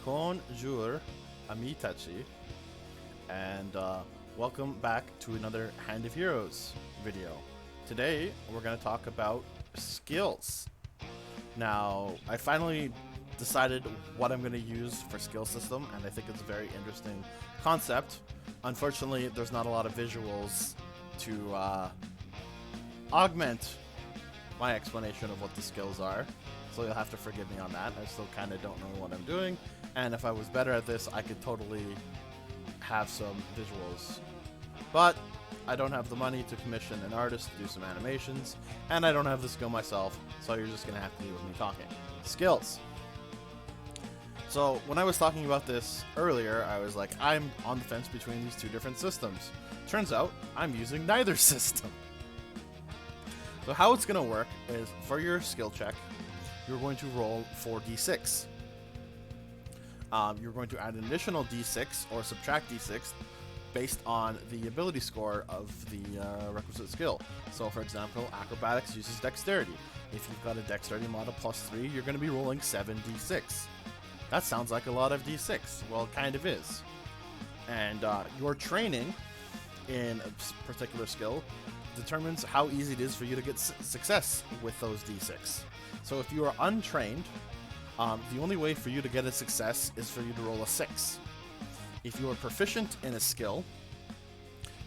Konjour, amis-tachi, and welcome back to another Hand of Heroes video. Today we're going to talk about skills. Now, I finally decided what I'm going to use for skill system, and I think it's a very interesting concept. Unfortunately, there's not a lot of visuals to augment my explanation of what the skills are, so you'll have to forgive me on that. I still kind of don't know what I'm doing, and if I was better at this, I could totally have some visuals. But I don't have the money to commission an artist to do some animations, and I don't have the skill myself, so you're just going to have to deal with me talking. Skills. So when I was talking about this earlier, I was like, I'm on the fence between these two different systems. Turns out, I'm using neither system. So how it's going to work is, for your skill check, you're going to roll 4d6. You're going to add an additional d6 or subtract d6 based on the ability score of the requisite skill. So for example, acrobatics uses dexterity. If you've got a dexterity mod of +3, you're going to be rolling 7d6. That sounds like a lot of d6. Well, it kind of is. And your training in a particular skill determines how easy it is for you to get success with those d6. So if you are untrained, the only way for you to get a success is for you to roll a 6. If you are proficient in a skill,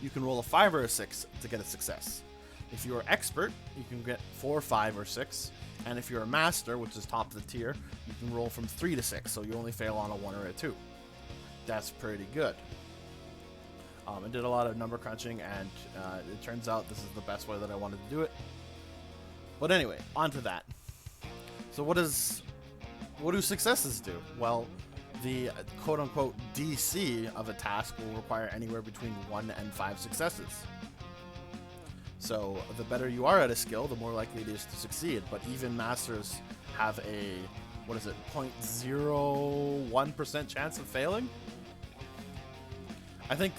you can roll a 5 or a 6 to get a success. If you are expert, you can get 4, 5, or 6. And if you're a master, which is top of the tier, you can roll from 3 to 6, so you only fail on a 1 or a 2. That's pretty good. I did a lot of number crunching, and it turns out this is the best way that I wanted to do it. But anyway, on to that. So what do successes do? Well, the quote-unquote DC of a task will require anywhere between 1 and 5 successes. So the better you are at a skill, the more likely it is to succeed. But even masters have a, 0.01% chance of failing? I think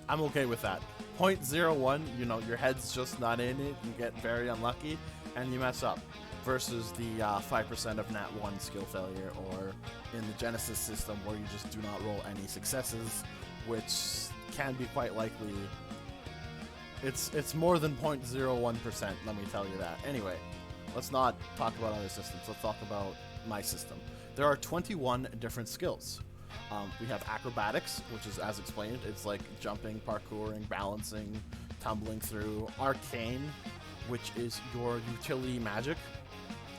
I'm okay with that. 0.01, your head's just not in it, you get very unlucky, and you mess up. Versus the 5% of nat 1 skill failure, or in the Genesis system where you just do not roll any successes, which can be quite likely. It's more than 0.01%, let me tell you that. Anyway, let's not talk about other systems, let's talk about my system. There are 21 different skills. We have acrobatics, which is, as explained, it's like jumping, parkouring, balancing, tumbling through. Arcane, which is your utility magic.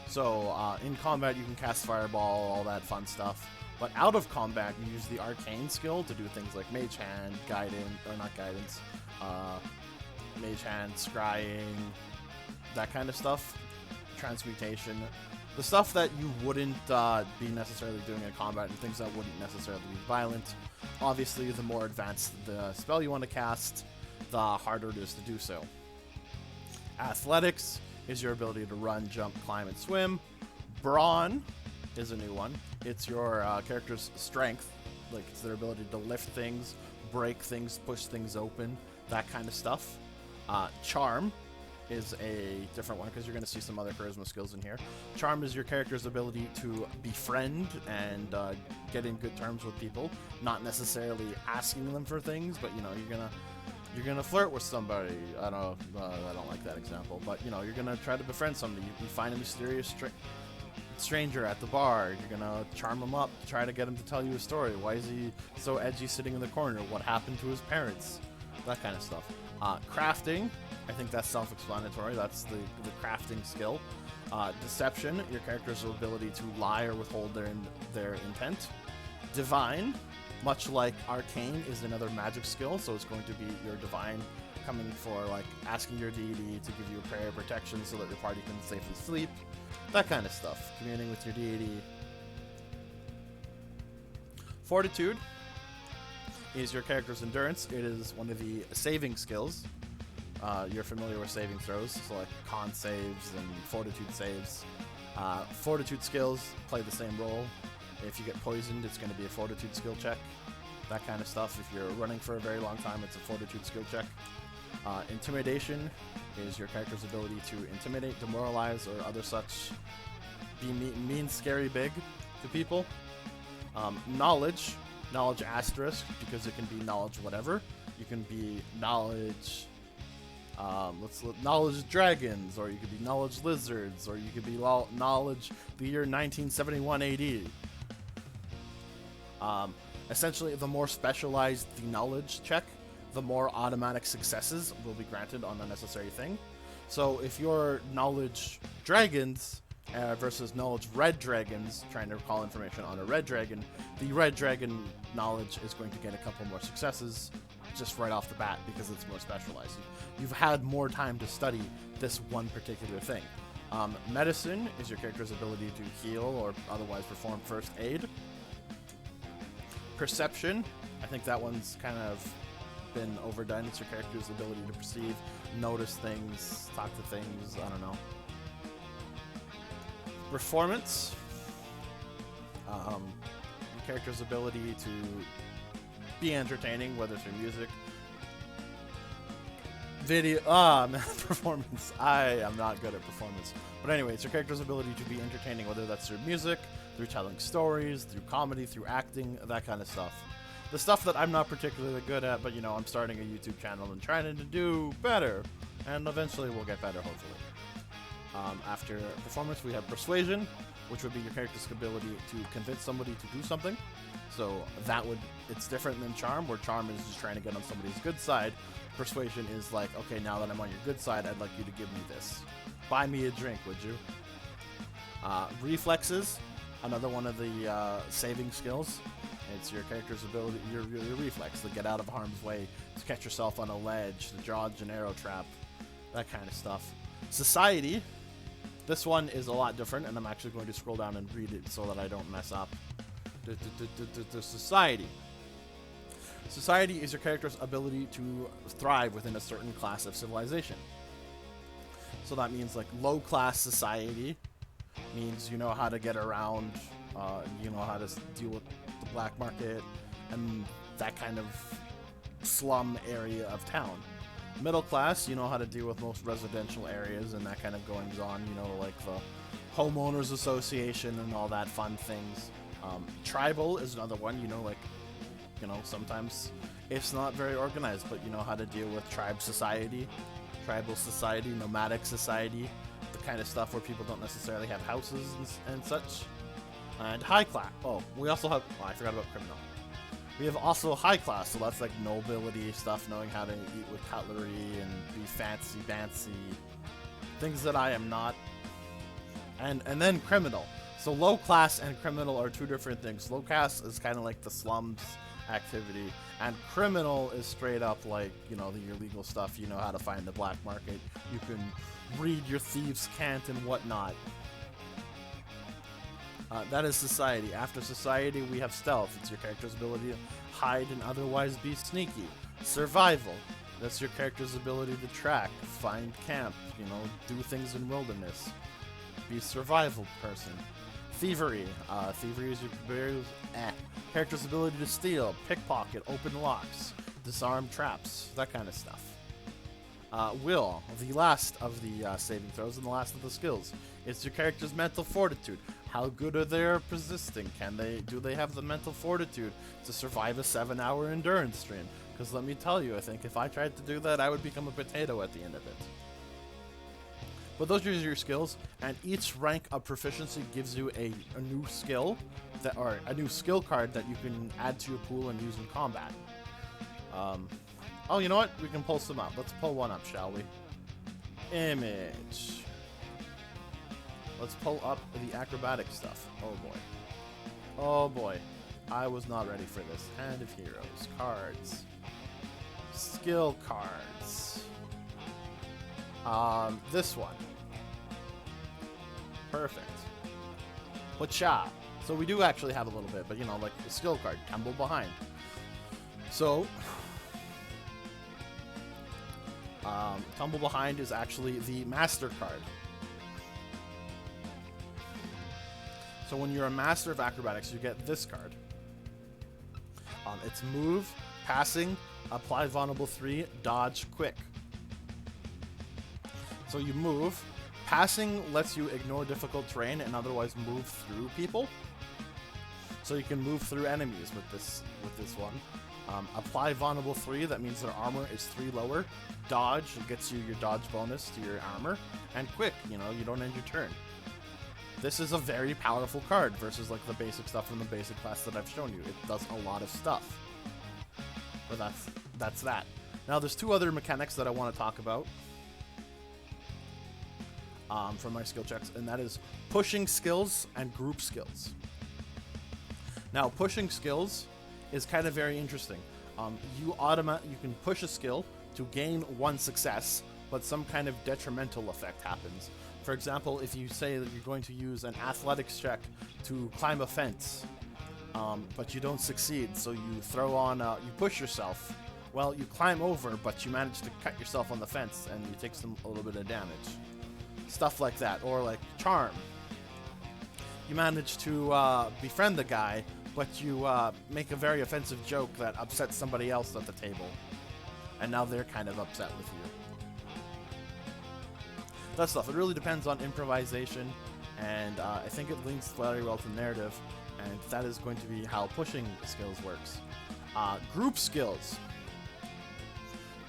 So in combat you can cast fireball, all that fun stuff. But out of combat you use the arcane skill to do things like mage hand, mage hand, scrying, that kind of stuff. Transmutation. The stuff that you wouldn't be necessarily doing in combat, and things that wouldn't necessarily be violent. Obviously, the more advanced the spell you want to cast, the harder it is to do so. Athletics is your ability to run, jump, climb, and swim. Brawn is a new one. It's your character's strength, like it's their ability to lift things, break things, push things open, that kind of stuff. Charm is a different one because you're going to see some other charisma skills in here. Charm is your character's ability to befriend and get in good terms with people, not necessarily asking them for things, but you're gonna flirt with somebody. I don't like that example, but you're gonna try to befriend somebody. You find a mysterious stranger at the bar. You're gonna charm him up, try to get him to tell you a story. Why is he so edgy sitting in the corner? What happened to his parents? That kind of stuff. Crafting, I think that's self-explanatory. That's the crafting skill. Deception, your character's ability to lie or withhold their intent. Divine, much like arcane, is another magic skill, so it's going to be your divine coming for like asking your deity to give you a prayer of protection so that your party can safely sleep. That kind of stuff. Communing with your deity. Fortitude is your character's endurance. It is one of the saving skills. You're familiar with saving throws, so like con saves and fortitude saves. Fortitude skills play the same role. If you get poisoned, it's going to be a fortitude skill check. That kind of stuff. If you're running for a very long time, it's a fortitude skill check. Intimidation is your character's ability to intimidate, demoralize, or other such be mean, scary, big to people. Knowledge, knowledge asterisk, because it can be knowledge whatever. You can be knowledge, knowledge dragons, or you could be knowledge lizards, or you could be knowledge the year 1971 AD. Essentially, the more specialized the knowledge check, the more automatic successes will be granted on the necessary thing. So if you're knowledge dragons versus knowledge red dragons, trying to recall information on a red dragon, the red dragon knowledge is going to get a couple more successes just right off the bat because it's more specialized. You've had more time to study this one particular thing. Medicine is your character's ability to heal or otherwise perform first aid. Perception, I think that one's kind of been overdone. It's your character's ability to perceive, notice things, talk to things, I don't know. Performance, your character's ability to be entertaining, whether through music, video, performance. I am not good at performance. But anyway, it's your character's ability to be entertaining, whether that's through music, through telling stories, through comedy, through acting, that kind of stuff. The stuff that I'm not particularly good at, but you know, I'm starting a YouTube channel and trying to do better. And eventually we'll get better, hopefully. After performance, we have persuasion, which would be your character's ability to convince somebody to do something. So it's different than charm, where charm is just trying to get on somebody's good side. Persuasion is like, okay, now that I'm on your good side, I'd like you to give me this. Buy me a drink, would you? Reflexes, another one of the saving skills. It's your character's ability, your reflex, to get out of harm's way, to catch yourself on a ledge, to dodge an arrow trap, that kind of stuff. Society, this one is a lot different, and I'm actually going to scroll down and read it so that I don't mess up. Society. Society is your character's ability to thrive within a certain class of civilization. So that means like low-class society means you know how to get around, you know how to deal with the black market and that kind of slum area of town. Middle class, you know how to deal with most residential areas and that kind of goings on, you know, like the homeowners association and all that fun things. Tribal is another one, you know, like, you know, sometimes it's not very organized, but you know how to deal with tribal society, nomadic society, the kind of stuff where people don't necessarily have houses and such. And high class. Oh, we also have, I forgot about criminal. We have also high class, so that's like nobility stuff, knowing how to eat with cutlery and be fancy, things that I am not. And then criminal. So low class and criminal are two different things. Low class is kind of like the slums activity, and criminal is straight up like, you know, your legal stuff. You know how to find the black market. You can read your thieves' cant and whatnot. That is society. After society, we have stealth. It's your character's ability to hide and otherwise be sneaky. Survival. That's your character's ability to track, find camp, you know, do things in wilderness. Be a survival person. Thievery. Thievery is your character's ability to steal, pickpocket, open locks, disarm traps, that kind of stuff. Will, the last of the saving throws and the last of the skills. It's your character's mental fortitude. How good are they at persisting? Do they have the mental fortitude to survive a 7-hour endurance stream? Because let me tell you, I think if I tried to do that, I would become a potato at the end of it. But those are your skills, and each rank of proficiency gives you a new skill, or a new skill card that you can add to your pool and use in combat. Oh, you know what? We can pull some up. Let's pull one up, shall we? Image. Let's pull up the acrobatic stuff. Oh boy. Oh boy. I was not ready for this. Hand of Heroes. Cards. Skill cards. This one. Perfect. Wacha. So we do actually have a little bit, but you know, like the skill card. Tumble behind. So... Tumble behind is actually the master card. So when you're a master of acrobatics, you get this card. It's move, passing, apply vulnerable 3, dodge, quick. So you move. Passing lets you ignore difficult terrain and otherwise move through people. so you can move through enemies with this one. Apply vulnerable 3, that means their armor is 3 lower. Dodge, it gets you your dodge bonus to your armor. And quick, you don't end your turn. This is a very powerful card versus like the basic stuff from the basic class that I've shown you. It does a lot of stuff. But that's that. Now there's 2 other mechanics that I want to talk about from my skill checks, and that is pushing skills and group skills. Now pushing skills is kind of very interesting. You can push a skill to gain 1 success, but some kind of detrimental effect happens. For example, if you say that you're going to use an athletics check to climb a fence, but you don't succeed, so you throw on, you push yourself. Well, you climb over, but you manage to cut yourself on the fence, and you take a little bit of damage. Stuff like that. Or like charm. You manage to befriend the guy, but you make a very offensive joke that upsets somebody else at the table. And now they're kind of upset with you. That stuff. It really depends on improvisation, and I think it links very well to narrative, and that is going to be how pushing skills works. Group skills.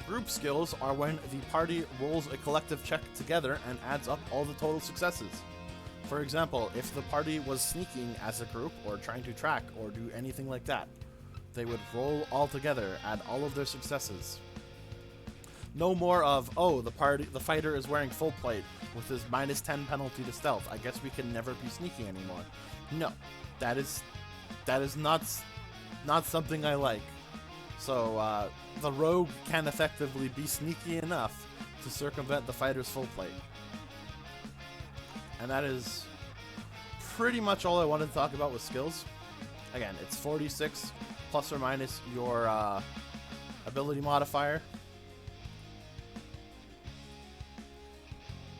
Group skills are when the party rolls a collective check together and adds up all the total successes. For example, if the party was sneaking as a group or trying to track or do anything like that, they would roll all together, add all of their successes. No more of, oh, the fighter is wearing full plate with his -10 penalty to stealth. I guess we can never be sneaking anymore. No, that is not something I like. So the rogue can effectively be sneaky enough to circumvent the fighter's full plate. And that is pretty much all I wanted to talk about with skills. Again, it's 46 plus or minus your ability modifier.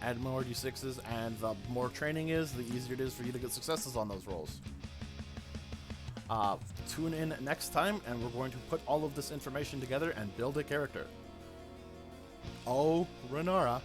Add more d6s, and the more training is, the easier it is for you to get successes on those rolls. Tune in next time, and we're going to put all of this information together and build a character. Oh, Renora.